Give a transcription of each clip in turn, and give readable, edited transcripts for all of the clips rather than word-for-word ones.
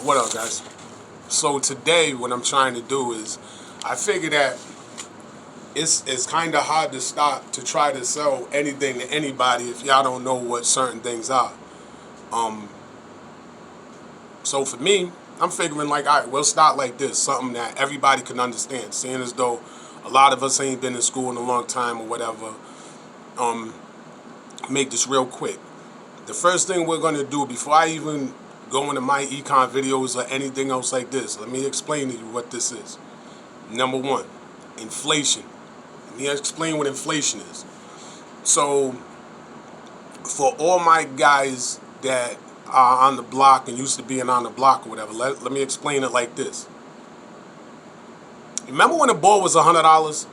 What up, guys? So today, what I'm trying to do is, I figure that it's kind of hard to stop to try to sell anything to anybody if y'all don't know what certain things are. Um, so for me, I'm figuring like, all right, we'll start like this, something that everybody can understand, seeing as though a lot of us ain't been in school in a long time or whatever. Um, Make this real quick. The first thing we're gonna do before I even go into my econ videos or anything else like this, let me explain to you what this is. Number one, inflation. Let me explain what inflation is. So, for all my guys that are on the block and used to being on the block or whatever, let me explain it like this. Remember when a ball was $100?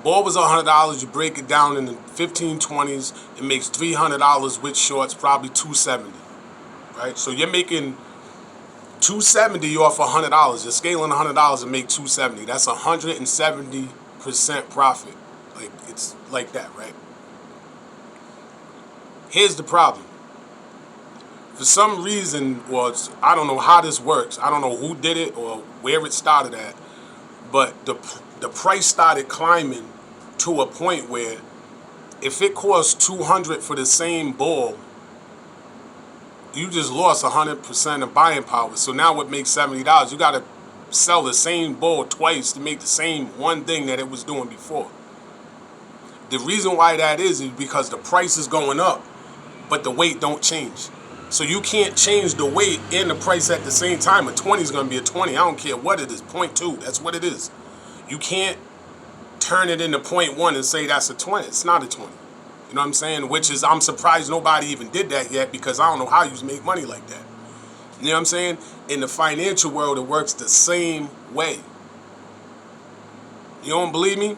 Ball was $100. You break it down into 15/20s. It makes $300 with shorts, probably $270. Right? So you're making $270 off $100. You're scaling $100 and make $270. That's 170% profit. Like it's like that, right? Here's the problem. For some reason, or I don't know how this works. I don't know who did it or where it started at, but the price started climbing to a point where if it costs $200 for the same ball, you just lost 100% of buying power. So now it makes $70. You got to sell the same ball twice to make the same one thing that it was doing before. The reason why that is because the price is going up, but the weight don't change. So you can't change the weight and the price at the same time. A 20 is going to be a 20. I don't care what it is. 0.2. That's what it is. You can't turn it into 0.1 and say that's a 20. It's not a 20. You know what I'm saying? Which is, I'm surprised nobody even did that yet because I don't know how you make money like that. You know what I'm saying? In the financial world, it works the same way. You don't believe me?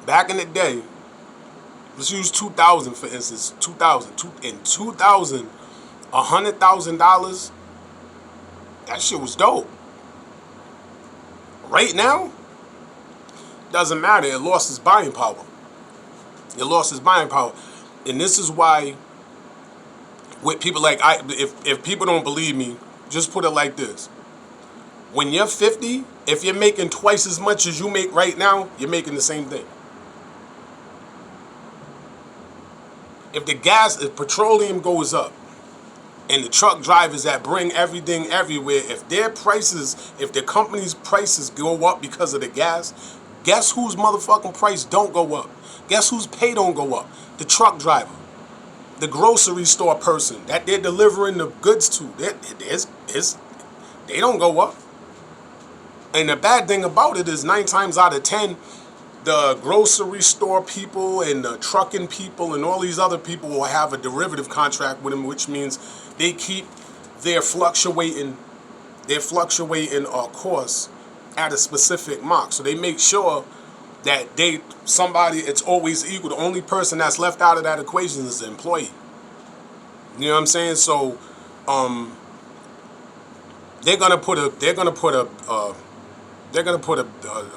Back in the day, let's use 2000 for instance. 2000. In 2000, $100,000, that shit was dope. Right now, doesn't matter. It lost its buying power. It lost its buying power. And this is why with people like if people don't believe me, just put it like this. When you're 50, if you're making twice as much as you make right now, you're making the same thing. If petroleum goes up, and the truck drivers that bring everything everywhere, if the company's prices go up because of the gas, guess whose motherfucking price don't go up? Guess whose pay don't go up? The truck driver, the grocery store person that they're delivering the goods to. They don't go up. And the bad thing about it is 9 times out of 10, the grocery store people and the trucking people and all these other people will have a derivative contract with them, which means they keep their fluctuating course at a specific mark. So they make sure that it's always equal. The only person that's left out of that equation is the employee. You know what I'm saying? So they're gonna put a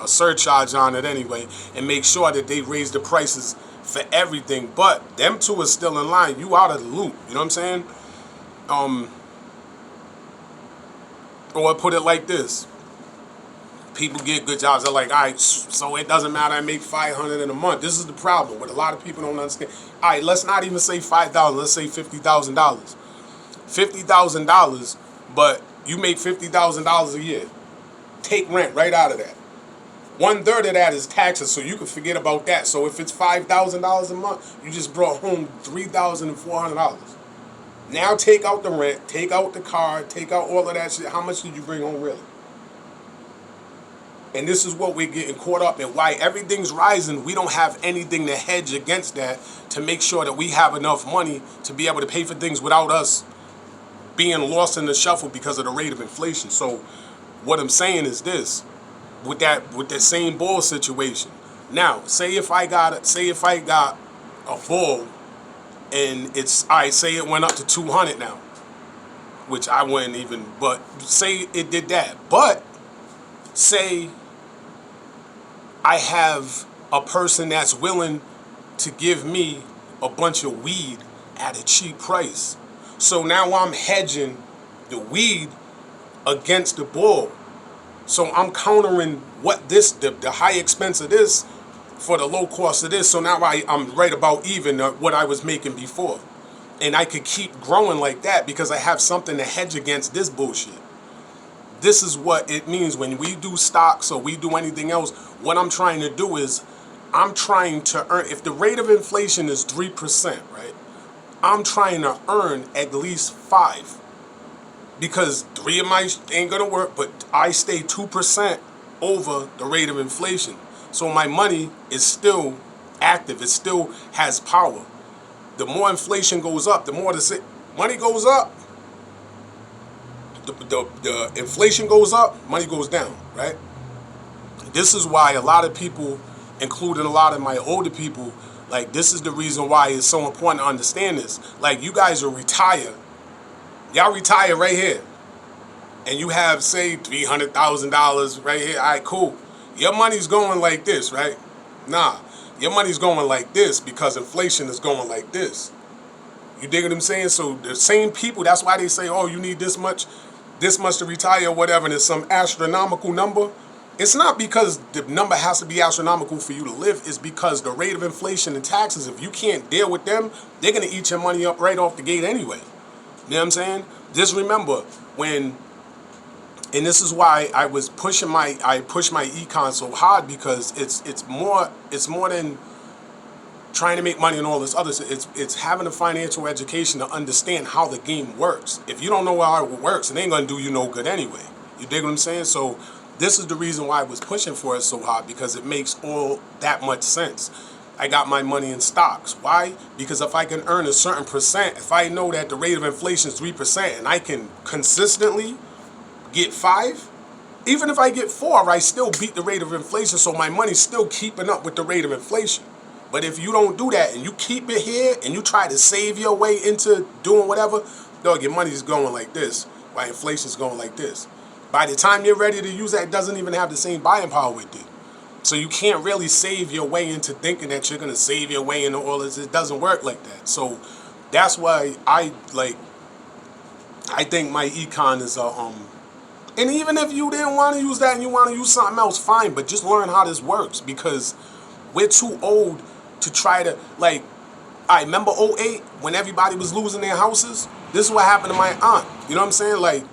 surcharge on it anyway and make sure that they raise the prices for everything. But them two is still in line. You out of the loop. You know what I'm saying? Or put it like this. People get good jobs. They're like, all right, so it doesn't matter. I make $500 in a month. This is the problem. What a lot of people don't understand. All right, let's not even say $5,000. Let's say $50,000. $50,000, but you make $50,000 a year. Take rent right out of that. 1/3 of that is taxes, so you can forget about that. So if it's $5,000 a month, you just brought home $3,400. Now take out the rent, take out the car, take out all of that shit. How much did you bring home really? And this is what we're getting caught up in. Why everything's rising, we don't have anything to hedge against that to make sure that we have enough money to be able to pay for things without us being lost in the shuffle because of the rate of inflation. So what I'm saying is this, with that same ball situation. Now, say if I got a ball and say it went up to 200 now, which I wouldn't even, but say it did that. But say I have a person that's willing to give me a bunch of weed at a cheap price. So now I'm hedging the weed against the bull. So I'm countering what the high expense of this for the low cost of this. So now I'm right about even what I was making before. And I could keep growing like that because I have something to hedge against this bullshit. This is what it means when we do stocks or we do anything else. What I'm trying to do is I'm trying to earn, if the rate of inflation is 3%, right? I'm trying to earn at least 5. Because 3 of my ain't gonna work, but I stay 2% over the rate of inflation. So my money is still active. It still has power. The more inflation goes up, the more money goes up. The inflation goes up, money goes down, right? This is why a lot of people, including a lot of my older people, like this is the reason why it's so important to understand this. Like you guys will retire. Y'all retire right here. And you have, say, $300,000 right here. All right, cool. Your money's going like this, right? Nah. Your money's going like this because inflation is going like this. You dig what I'm saying? So the same people, that's why they say, oh, you need this much to retire or whatever, and it's some astronomical number. It's not because the number has to be astronomical for you to live. It's because the rate of inflation and taxes, if you can't deal with them, they're going to eat your money up right off the gate anyway. You know what I'm saying? Just remember when, and this is why I pushed my econ so hard, because it's more than trying to make money and all this other stuff. It's having a financial education to understand how the game works. If you don't know how it works, it ain't gonna do you no good anyway. You dig what I'm saying? So this is the reason why I was pushing for it so hard, because it makes all that much sense. I got my money in stocks. Why? Because if I can earn a certain percent, if I know that the rate of inflation is 3% and I can consistently get 5, even if I get 4, I still beat the rate of inflation, so my money's still keeping up with the rate of inflation. But if you don't do that and you keep it here and you try to save your way into doing whatever, dog, your money's going like this, while inflation's going like this. By the time you're ready to use that, it doesn't even have the same buying power it did. So you can't really save your way into thinking that you're going to save your way into all this. It doesn't work like that. So that's why I think my econ is and even if you didn't want to use that and you want to use something else, fine, but just learn how this works, because we're too old to try to, like, I remember '08 when everybody was losing their houses. This is what happened to my aunt. You know what I'm saying? Like,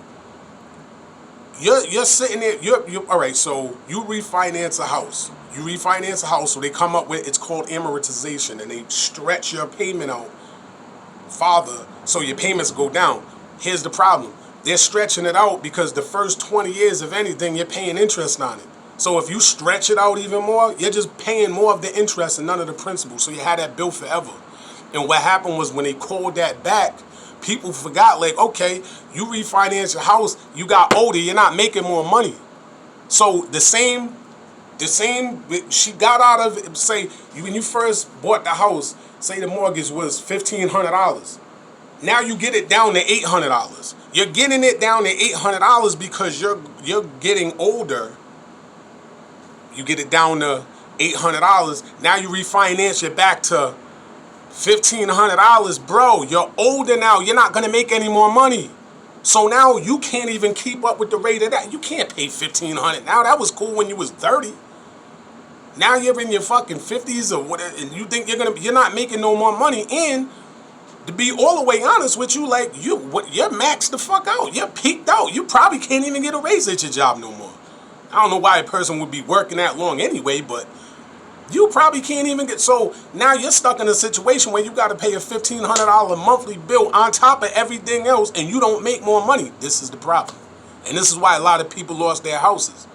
you're sitting there, you're all right, so you refinance a house. You refinance a house, so they come up with, it's called amortization, and they stretch your payment out farther so your payments go down. Here's the problem. They're stretching it out because the first 20 years of anything, you're paying interest on it. So if you stretch it out even more, you're just paying more of the interest and none of the principal. So you had that bill forever. And what happened was when they called that back, people forgot, like, okay, you refinance your house, you got older, you're not making more money. So the same, she got out of it, say, when you first bought the house, say the mortgage was $1,500. Now you get it down to $800. You're getting it down to $800 because you're getting older. You get it down to $800. Now you refinance it back to $1,500. Bro, you're older now. You're not going to make any more money. So now you can't even keep up with the rate of that. You can't pay $1,500 now. That was cool when you was 30. Now you're in your fucking 50s or whatever, and you think you're not making no more money. And to be all the way honest with you, like, you're maxed the fuck out. You're peaked out. You probably can't even get a raise at your job no more. I don't know why a person would be working that long anyway, but you probably can't even get. So now you're stuck in a situation where you got to pay a $1,500 monthly bill on top of everything else, and you don't make more money. This is the problem. And this is why a lot of people lost their houses.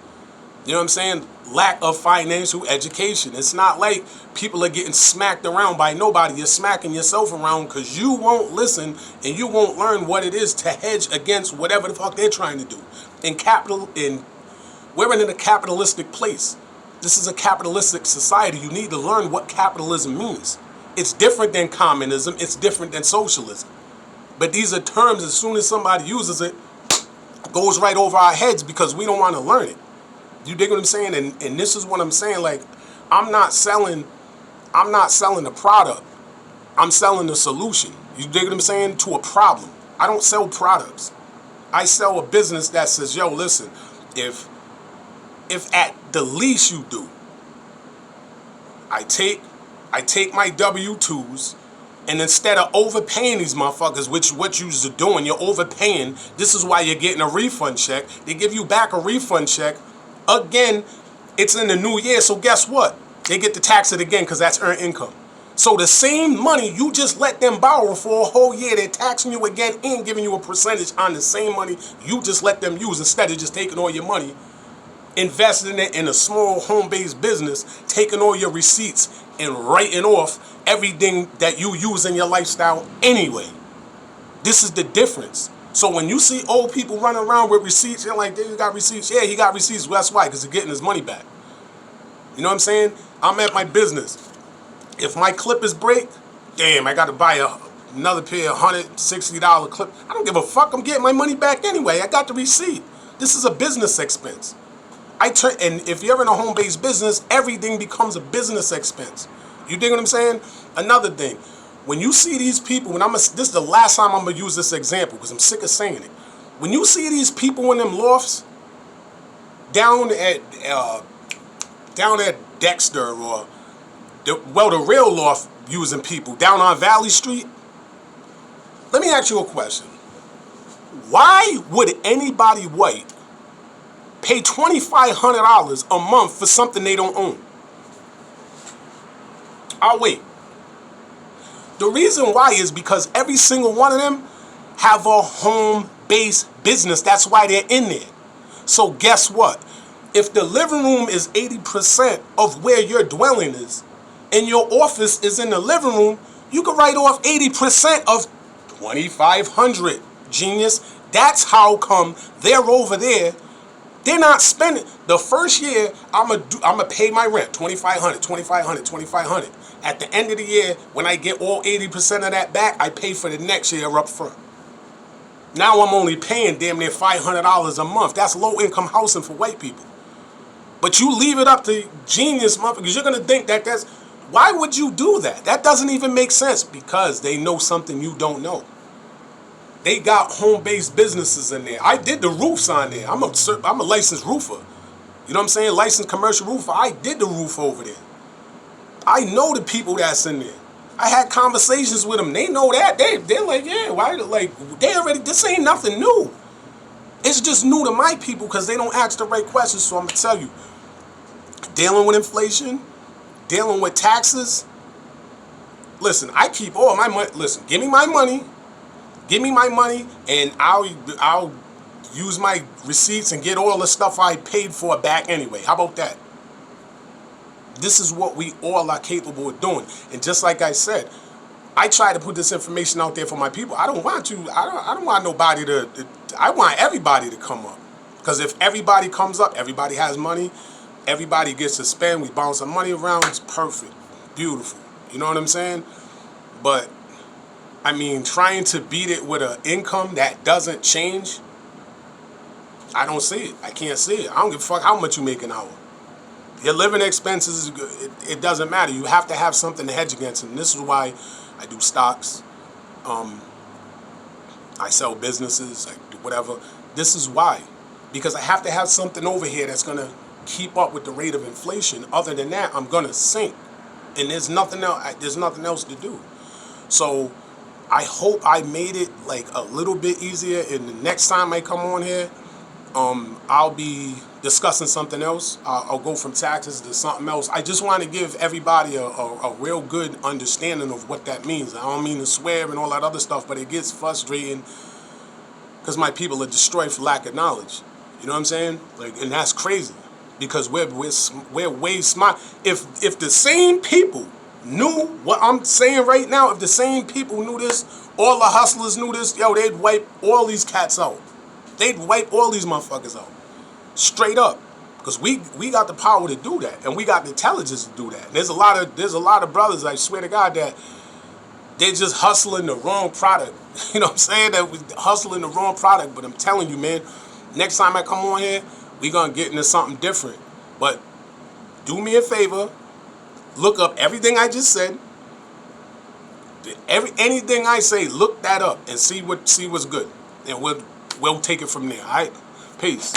You know what I'm saying? Lack of financial education. It's not like people are getting smacked around by nobody. You're smacking yourself around because you won't listen and you won't learn what it is to hedge against whatever the fuck they're trying to do. We're in a capitalistic place. This is a capitalistic society. You need to learn what capitalism means. It's different than communism. It's different than socialism. But these are terms, as soon as somebody uses it, goes right over our heads because we don't want to learn it. You dig what I'm saying? And this is what I'm saying. Like, I'm not selling the product. I'm selling the solution. You dig what I'm saying? To a problem. I don't sell products. I sell a business that says, yo, listen, if at the least you do, I take my W-2s, and instead of overpaying these motherfuckers, which what you're doing, you're overpaying. This is why you're getting a refund check. They give you back a refund check. Again, it's in the new year, so guess what? They get to tax it again because that's earned income. So the same money you just let them borrow for a whole year, they're taxing you again and giving you a percentage on the same money you just let them use, instead of just taking all your money, investing it in a small home-based business, taking all your receipts and writing off everything that you use in your lifestyle anyway. This is the difference. So when you see old people running around with receipts, you're like, "Dude, you got receipts?" Yeah, he got receipts. Well, that's why, because he's getting his money back. You know what I'm saying? I'm at my business. If my clippers break, damn, I got to buy another pair of $160 clip. I don't give a fuck. I'm getting my money back anyway. I got the receipt. This is a business expense. And if you're in a home-based business, everything becomes a business expense. You dig what I'm saying? Another thing, when you see these people, this is the last time I'm gonna use this example because I'm sick of saying it. When you see these people in them lofts down at Dexter, or the real loft using people down on Valley Street, let me ask you a question. Why would anybody white pay $2,500 a month for something they don't own? I'll wait. The reason why is because every single one of them have a home-based business. That's why they're in there. So guess what? If the living room is 80% of where your dwelling is, and your office is in the living room, you can write off 80% of $2,500. Genius. That's how come they're over there. They're not spending. The first year, I'm gonna pay my rent, $2,500. At the end of the year, when I get all 80% of that back, I pay for the next year up front. Now I'm only paying damn near $500 a month. That's low-income housing for white people. But you leave it up to genius motherfuckers, you're gonna think that that's... Why would you do that? That doesn't even make sense, because they know something you don't know. They got home-based businesses in there. I did the roofs on there. I'm a licensed roofer. You know what I'm saying? Licensed commercial roofer. I did the roof over there. I know the people that's in there. I had conversations with them. They know that. They're like, yeah, why? Like, they already, this ain't nothing new. It's just new to my people because they don't ask the right questions. So I'm going to tell you, dealing with inflation, dealing with taxes, listen, I keep all my money. Listen, give me my money. Give me my money, and I'll use my receipts and get all the stuff I paid for back anyway. How about that? This is what we all are capable of doing. And just like I said, I try to put this information out there for my people. I don't want nobody to... I want everybody to come up. Because if everybody comes up, everybody has money, everybody gets to spend, we bounce some money around, it's perfect. Beautiful. You know what I'm saying? But... I mean, trying to beat it with an income that doesn't change, I don't see it. I can't see it. I don't give a fuck how much you make an hour. Your living expenses, it doesn't matter. You have to have something to hedge against. And this is why I do stocks. I sell businesses, I do whatever. This is why. Because I have to have something over here that's going to keep up with the rate of inflation. Other than that, I'm going to sink. And there's nothing else to do. So... I hope I made it like a little bit easier, and the next time I come on here, I'll be discussing something else. I'll go from taxes to something else. I just want to give everybody a real good understanding of what that means. I don't mean to swear and all that other stuff, but it gets frustrating because my people are destroyed for lack of knowledge. You know what I'm saying? Like, and that's crazy because we're way smart. If the same people knew what I'm saying right now, if the same people knew this, all the hustlers knew this, yo, they'd wipe all these cats out. They'd wipe all these motherfuckers out. Straight up. Because we got the power to do that. And we got the intelligence to do that. And there's a lot of brothers, I swear to God, that they're just hustling the wrong product. You know what I'm saying? That we hustling the wrong product. But I'm telling you, man, next time I come on here, we gonna get into something different. But do me a favor. Look up everything I just said. Anything I say, look that up and see what's good, and we'll take it from there. All right, peace.